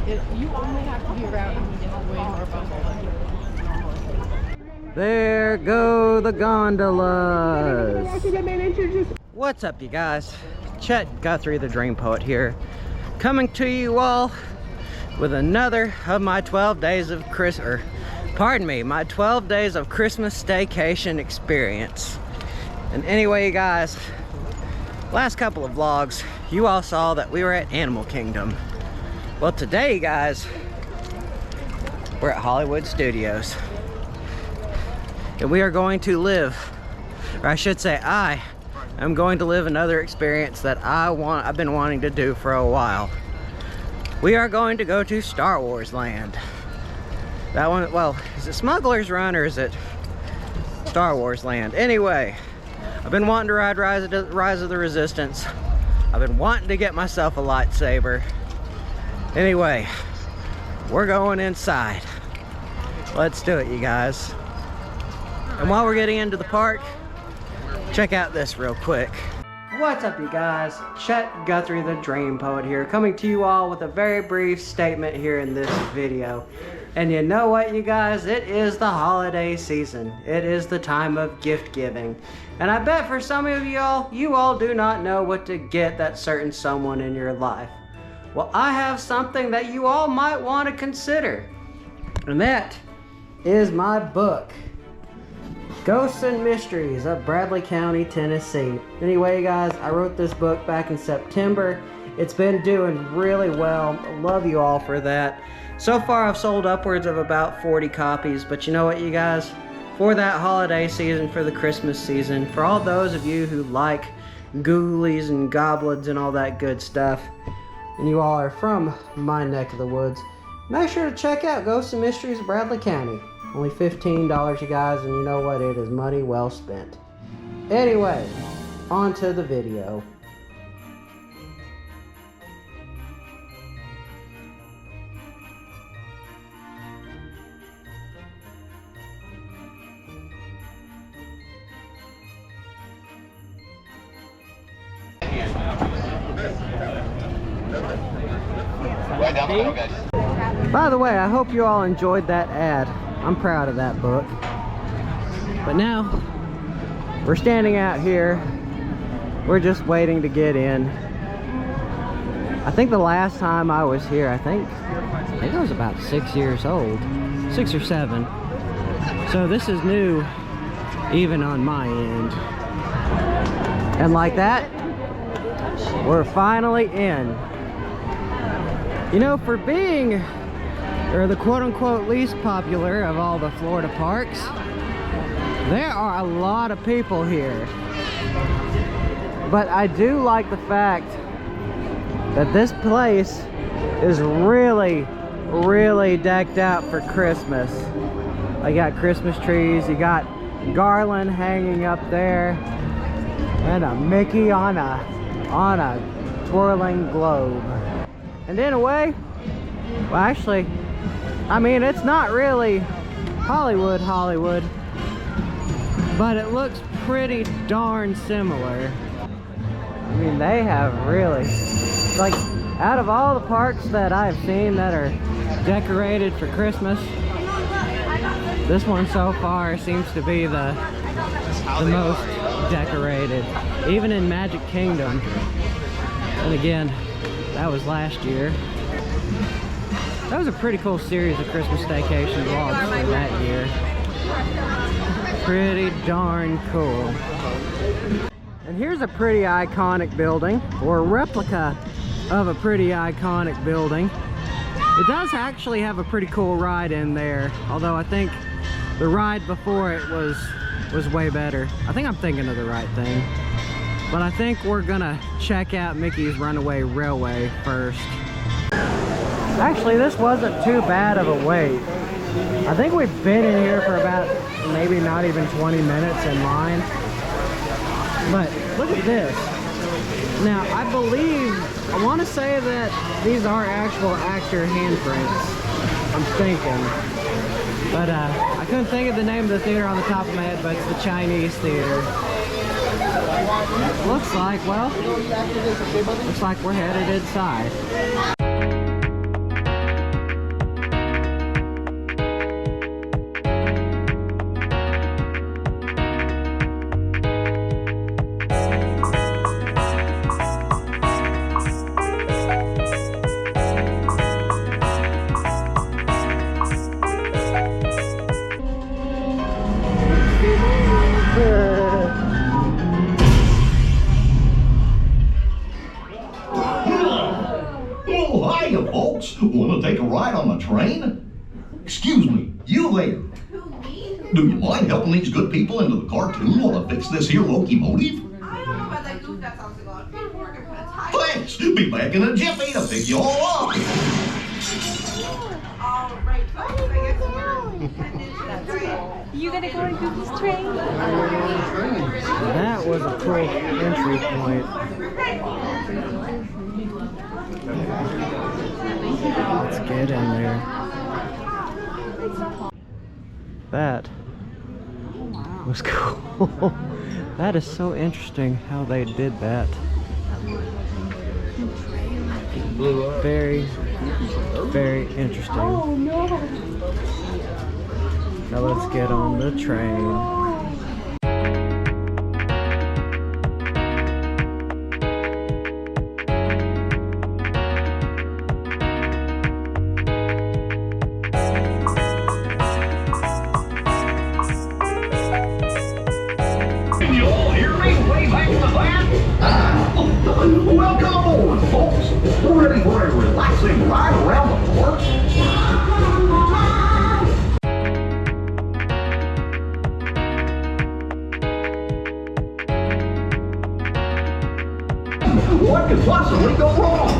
You only have to be around and get way more bubble than There go the gondolas. What's up, you guys? Chet-Guthrie, the Dream Poet here, coming to you all with another of my 12 days of my 12 days of Christmas staycation experience. And anyway, you guys, last couple of vlogs, you all saw that we were at Animal Kingdom. Well, today, guys, we're at Hollywood Studios. And we are going to live, or I should say I am going to live another experience that I've been wanting to do for a while. We are going to go to Star Wars Land. That one, well, is it Smuggler's Run or is it Star Wars Land? Anyway, I've been wanting to ride Rise of the Resistance. I've been wanting to get myself a lightsaber. Anyway, we're going inside. Let's do it, you guys. And while we're getting into the park, check out this real quick. What's up, you guys? Chet-Guthrie, the Dream Poet here, coming to you all with a very brief statement here in this video. And you know what, you guys? It is the holiday season. It is the time of gift giving. And I bet for some of you all do not know what to get that certain someone in your life. Well, I have something that you all might want to consider. And that is my book, Ghosts and Mysteries of Bradley County, Tennessee. Anyway, guys, I wrote this book back in September. It's been doing really well. I love you all for that. So far, I've sold upwards of about 40 copies. But you know what, you guys? For that holiday season, for the Christmas season, for all those of you who like ghoulies and goblins and all that good stuff, and you all are from my neck of the woods, make sure to check out Ghosts and Mysteries of Bradley County. Only $15, you guys, and you know what? It is money well spent. Anyway, on to the video. By the way, I hope you all enjoyed that ad. I'm proud of that book. But now, we're standing out here. We're just waiting to get in. I think the last time I was here, I think I was about 6 years old. 6 or 7. So this is new, even on my end. And like that, we're finally in. You know, for being, or the quote-unquote least popular of all the Florida parks, there are a lot of people here. But I do like the fact that this place is really, really decked out for Christmas. I got Christmas trees, you got garland hanging up there, and a Mickey on a twirling globe. And in a way, well, actually, I mean, it's not really Hollywood, but it looks pretty darn similar. I mean, they have really, like, out of all the parks that I've seen that are decorated for Christmas, this one so far seems to be the most decorated, even in Magic Kingdom. And again, that was last year. That was a pretty cool series of Christmas staycation vlogs for that year. Pretty darn cool. And here's a pretty iconic building, or a replica of a pretty iconic building. It does actually have a pretty cool ride in there, although I think the ride before it was way better. I think I'm thinking of the right thing. But I think we're gonna check out Mickey's Runaway Railway first. Actually, this wasn't too bad of a wait. I think we've been in here for about maybe not even 20 minutes in line. But look at this. Now, I want to say that these are actual actor handprints, I'm thinking. But I couldn't think of the name of the theater on the top of my head, but it's the Chinese Theater. Looks like we're headed inside. Do you mind helping these good people into the cartoon while I fix this here locomotive? I don't know about that goof that sounds like a lot of paperwork and put a tie. Thanks! Be back in a jiffy to pick you all up! All right, folks, I guess we're headed to the train. You gonna go on Goofy's train? That was a cool entry point. Let's get in there. That was cool. That is so interesting how they did that. Very, very interesting. Oh no! Now let's get on the train. Welcome aboard, folks. We're ready for a relaxing ride around the park. What could possibly go wrong?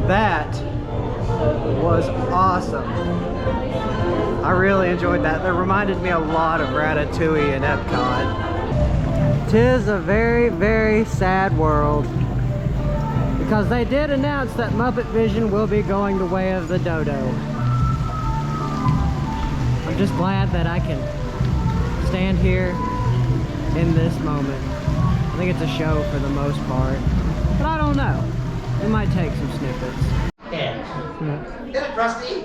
That was awesome. I really enjoyed that. That reminded me a lot of Ratatouille and Epcot. 'Tis a very, very sad world. Because they did announce that Muppet Vision will be going the way of the dodo. I'm just glad that I can stand here in this moment. I think it's a show for the most part. But I don't know. It might take some snippets. Get it, Rusty?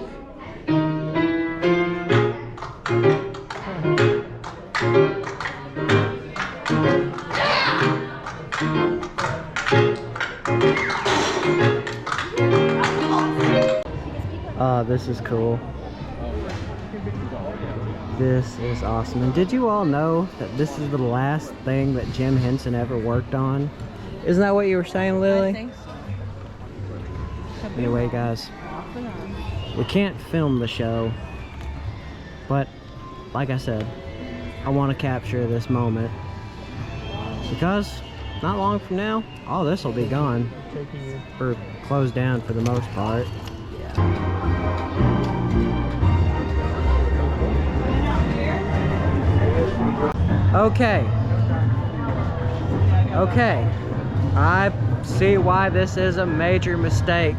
Oh, this is cool. This is awesome. And did you all know that this is the last thing that Jim Henson ever worked on? Isn't that what you were saying, Lily? I think so. Anyway, guys, we can't film the show, but like I said, I want to capture this moment because not long from now, all this will be gone or closed down for the most part. Okay. I see why this is a major mistake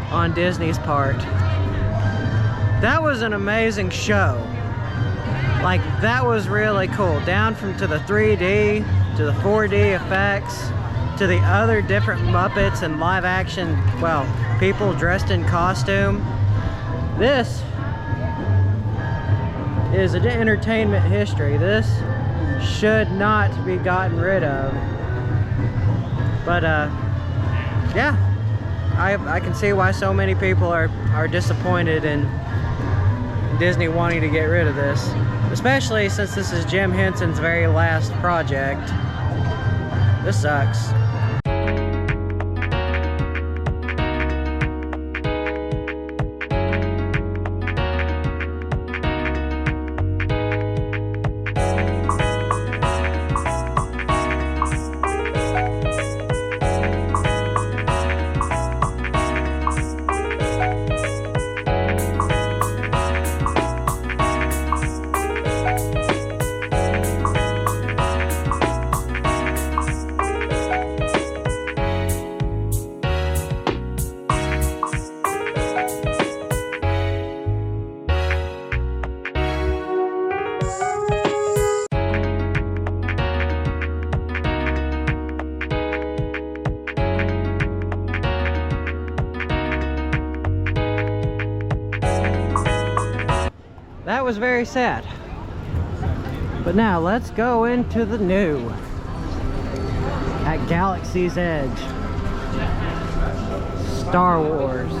on Disney's part. That was an amazing show. Like, that was really cool. Down to the 3D, to the 4D effects, to the other different Muppets and live action, well, people dressed in costume. This is an entertainment history. This should not be gotten rid of. But yeah, I can see why so many people are disappointed in Disney wanting to get rid of this, especially since this is Jim Henson's very last project. This sucks. That was very sad. But now let's go into the new at Galaxy's Edge. Star Wars.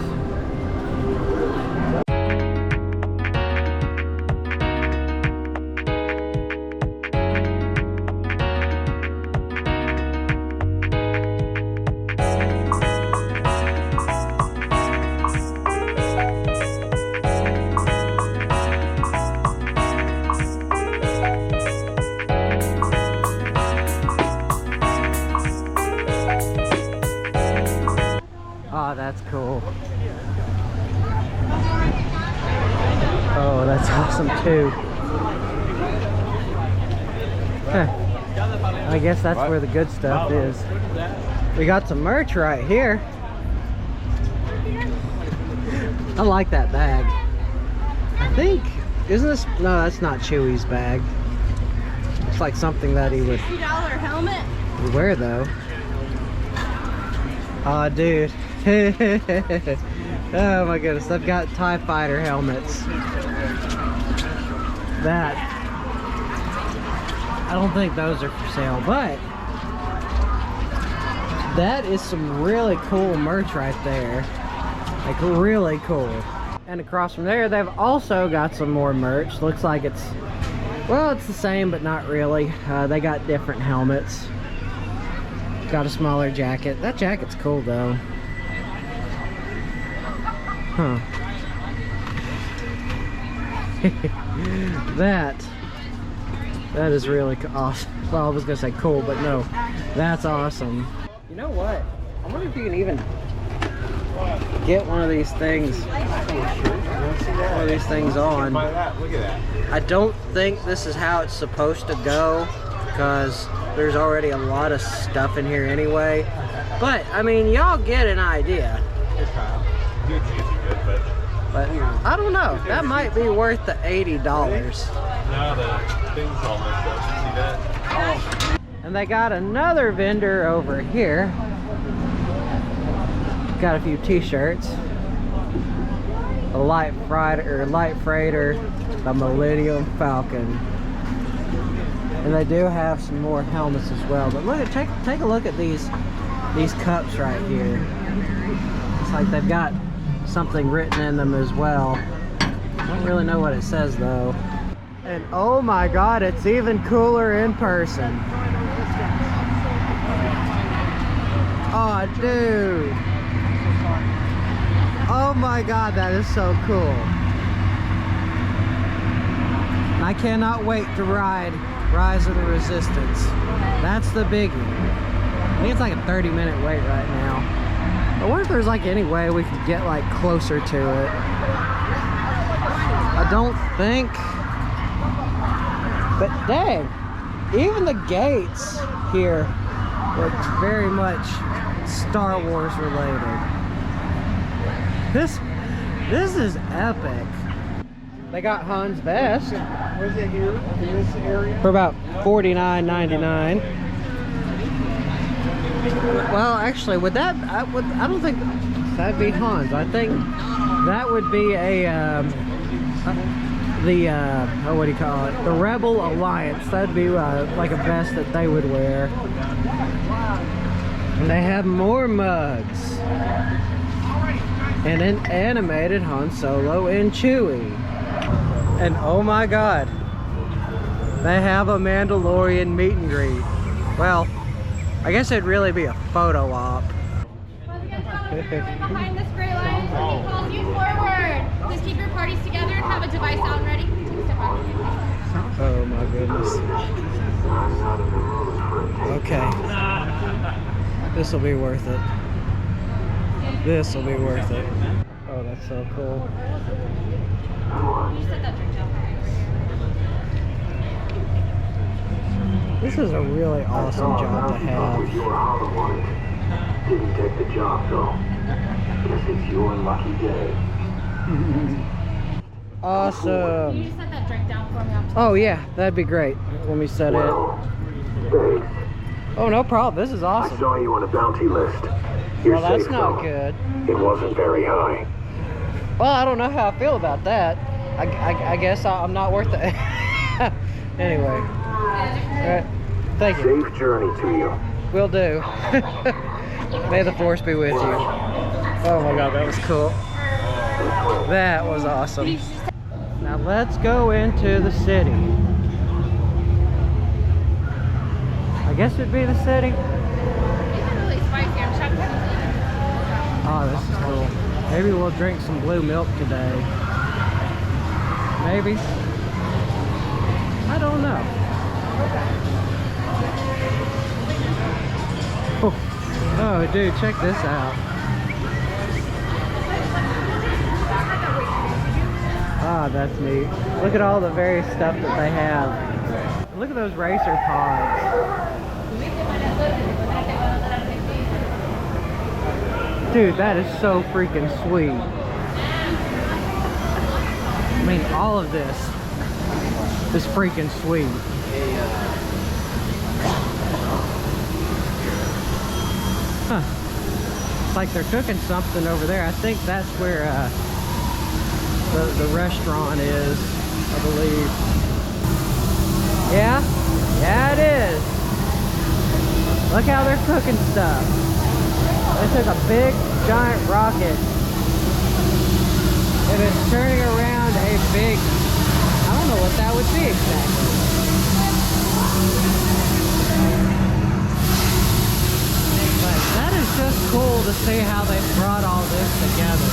Oh, that's cool. Oh, that's awesome too. Huh. I guess that's where the good stuff is. We got some merch right here. I like that bag. I think, isn't this, no, that's not Chewie's bag. It's like something that he would $50 helmet. wear though. Oh, dude. Oh my goodness, I've got TIE Fighter helmets. That, I don't think those are for sale, but that is some really cool merch right there. Like, really cool. And across from there, they've also got some more merch. Looks like it's, well, it's the same, but not really. They got different helmets. Got a smaller jacket. That jacket's cool though. Huh. That is really awesome. Well, I was gonna say cool, but no, that's awesome. You know what? I wonder if you can even get one of these things. One of these things on. Look at that. I don't think this is how it's supposed to go because there's already a lot of stuff in here anyway. But I mean, y'all get an idea. But I don't know. That might be worth the $80. Now the thing's all messed up. You see that? And they got another vendor over here. Got a few t-shirts. A light freighter, the Millennium Falcon. And they do have some more helmets as well. But look at take a look at these cups right here. It's like they've got something written in them as well. I don't really know what it says though. And oh my god, it's even cooler in person. Oh dude. Oh my god, that is so cool. I cannot wait to ride Rise of the Resistance. That's the biggie. I think it's like a 30-minute wait right now. I wonder if there's like any way we could get like closer to it. I don't think. But dang, even the gates here look very much Star Wars related. This is epic. They got Han's vest. Was it here in this area? For about $49.99. Well, actually, would that? I don't think that'd be Han's. I think that would be a what do you call it? The Rebel Alliance. That'd be like a vest that they would wear. And they have more mugs. And an animated Han Solo and Chewie. And oh my god, they have a Mandalorian meet and greet. Well, I guess it'd really be a photo op. Behind this gray line, he calls you forward. Please keep your parties together and have a device out and ready. Take a step back. Oh my goodness. Okay. This will be worth it. This will be worth it. Oh, that's so cool. You set that drink down. This is a really awesome job to have. Didn't take the job though. Guess it's your lucky day. Awesome. You just set that drink down for me. Oh yeah, that'd be great. Let me set it. Thanks. Oh, no problem. This is I awesome. saw you on a bounty list. You're Well, that's safe, not though. good. It wasn't very high. Well, I don't know how I feel about that. I guess I'm not worth it. Anyway. All right. Thank you. Safe journey to you. Will do. May the force be with you. Oh my god, that was cool. That was awesome. Now let's go into the city. I guess it'd be the city. These are really spicy. I'm shocked. Oh, this is cool. Maybe we'll drink some blue milk today. Maybe. I don't know. Oh, dude, check this out. Ah, that's neat. Look at all the various stuff that they have. Look at those racer pods. Dude, that is so freaking sweet. I mean, all of this is freaking sweet. Huh. It's like they're cooking something over there. I think that's where the restaurant is, I believe. Yeah? Yeah, it is. Look how they're cooking stuff. They took a big, giant rocket and it's turning around a big, I don't know what that would be exactly. But that is just cool to see how they brought all this together.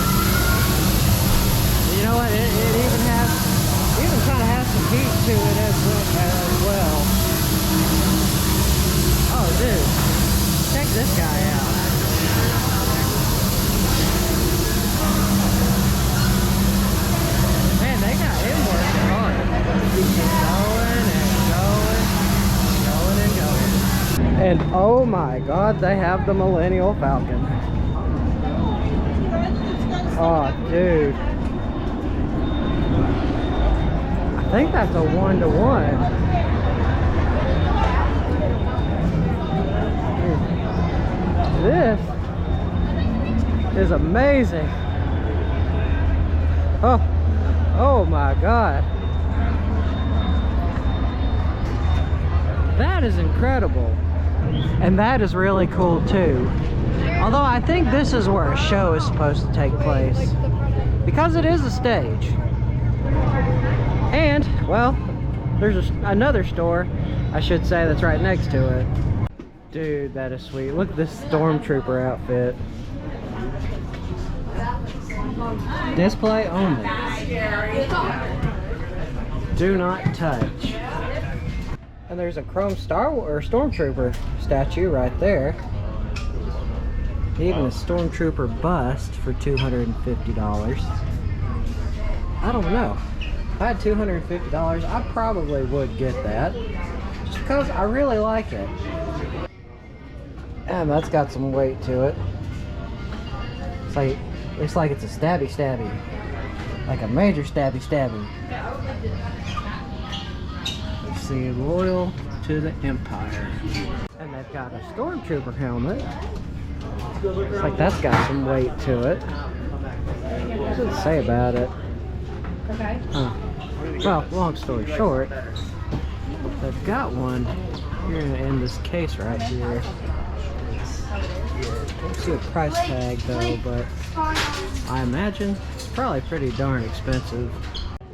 You know what? It even kind of has some heat to it as well. Oh, dude, check this guy out. And oh my God, they have the Millennial Falcon. Oh, dude. I think that's a 1-to-1. This is amazing. Oh my God. That is incredible. And that is really cool too. Although I think this is where a show is supposed to take place. Because it is a stage. And, well, there's another store, I should say, that's right next to it. Dude, that is sweet. Look at this stormtrooper outfit. Display only. Do not touch. And there's a chrome stormtrooper statue right there. Even a stormtrooper bust for $250. I don't know. If I had $250, I probably would get that. Just because I really like it. And that's got some weight to it. It's like it's a stabby. Like a major stabby. Let's see, loyal to the Empire. And they've got a stormtrooper helmet. Looks like that's got some weight to it. What does it say about it? Okay. Well, long story short, they've got one here in this case right here. Don't see a price tag though, but I imagine it's probably pretty darn expensive.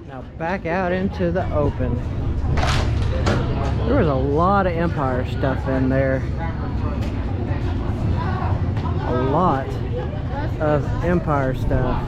Now back out into the open. There was a lot of Empire stuff in there. A lot of Empire stuff.